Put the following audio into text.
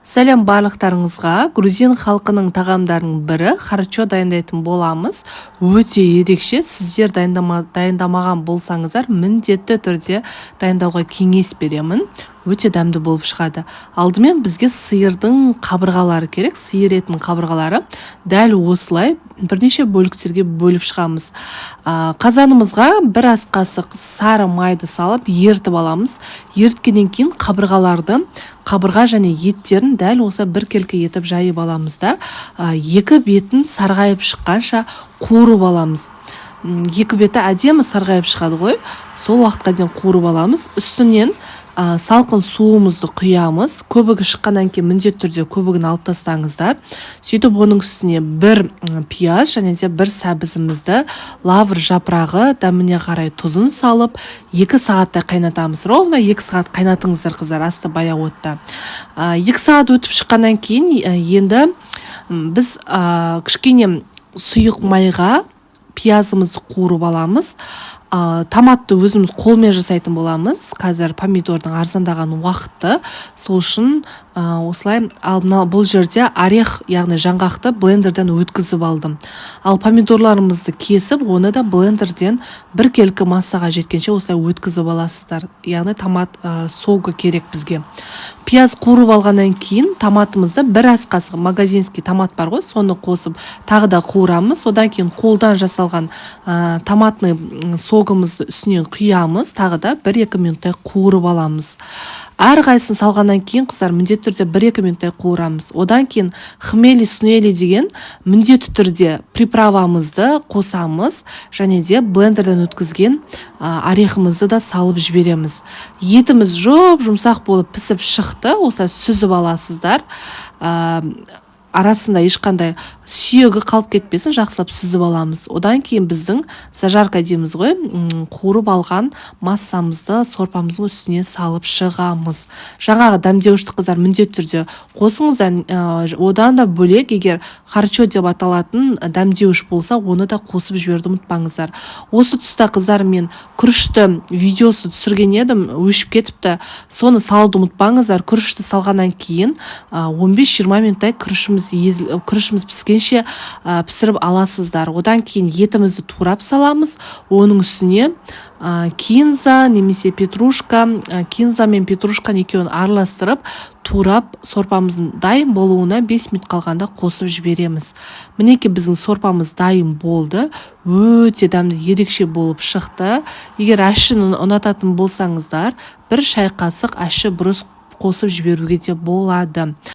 Сәлем барлықтарыңызға. Грузин халқының тағамдарының бірі харчо дайындайтын боламыз. Өте ерекше. Сіздер дайындамаған болсаңыздар, міндетті түрде дайындауға кеңес беремін. Өте дәмді болып шығады. Алдымен бізге сиырдың қабырғалары керек. Сиыр етінің қабырғалары. Дәл осылай бірнеше бөліктерге бөліп шығамыз. Қазанымызға бір ас қасық сары майды салып ертіп аламыз. Ерткеннен кейін қабырға және еттерін дәл осы бір келке етіп жайып аламыз да, екі бетін сарғайып шыққанша қуырып аламыз. Екі беті әдемі сарғайып шығады ғой. Сол уақытқа дейін қуырып аламыз. Үстінен салқын суымызды құямыз. Көбігі шыққаннан кейін міндетті түрде көбігін алып тастаңыздар. Сөйтіп оның үстіне бір пияз және де бір сәбізімізді, лавр жапырағы, дәміне қарай тұзын салып 2 сағаттай қайнатамыз. Ровно 2 сағат қайнатыңыздар қыздар, асты баяу отта. 2 сағат өтіп шыққаннан кейін енді біз кішкене сұйық майға пиязымызды қуырып аламыз. Томатты өзіміз қолмен жасайтын боламыз. Қазір помидордың арзандаған уақыты. Сол үшін осылай бұл жерде орех, яғни жаңғақты блендерден өткізіп алдым. Ал помидорларымызды кесіп, оны да блендерден бір келкі массаға жеткенше осылай өткізіп аласыздар. Яғни томат соғы керек бізге. Пияз қуырып алғаннан кейін томатымызды бір ас қасық, магазинский томат бар ғой, соны қосып тағы да қуырамыз. Одан кейін қолдан жасалған томатный согымызды үстінен құямыз, тағы да 1-2 минуттай қуырып аламыз. Әр қайсын салғаннан кейін қыздар міндетті түрде 1-2 минуттай қуырамыз. Одан кейін хмели сунели деген міндетті түрде приправамызды қосамыз, және де блендерден өткізген орехымызды да салып жібереміз. Етіміз жұмсақ болып пісіп шықты, осылай сүзіп аласыздар. Арасында ешқандай сүйегі қалып кетпесін, жақсылап сүзіп аламыз. Одан кейін біздің зажарка дейміз ғой, қуырып алған массамызды сорпамыздың үстіне салып шығамыз. Жаңағы дәмдеуішті қыздар міндетті түрде қосыңыз. Одан да бөлек, егер харчо деп аталатын дәмдеуіш болса, оны да қосып жіберді ұмытпаңыздар. Осы тұста қыздар мен күрішті видеосы түсірген едім, өшіп кетіпті. Соны салуды ұмытпаңыздар. Күрішті салғаннан кейін 15-20 минуттай күрішіміз піскенше пісіріп аласыздар. Одан кейін етімізді турап саламыз. Оның үстіне кинза немесе петрушка, кинза мен петрушканы екеуін араластырып, турап сорпамыздың дайын болуына 5 минут қалғанда қосып жібереміз. Мінеки біздің сорпамыз дайын болды. Өте дәмді, ерекше болып шықты. Егер ащыны ұнататын болсаңыздар, 1 шай қасық ащы бұрыс қосып жіберуге де болады.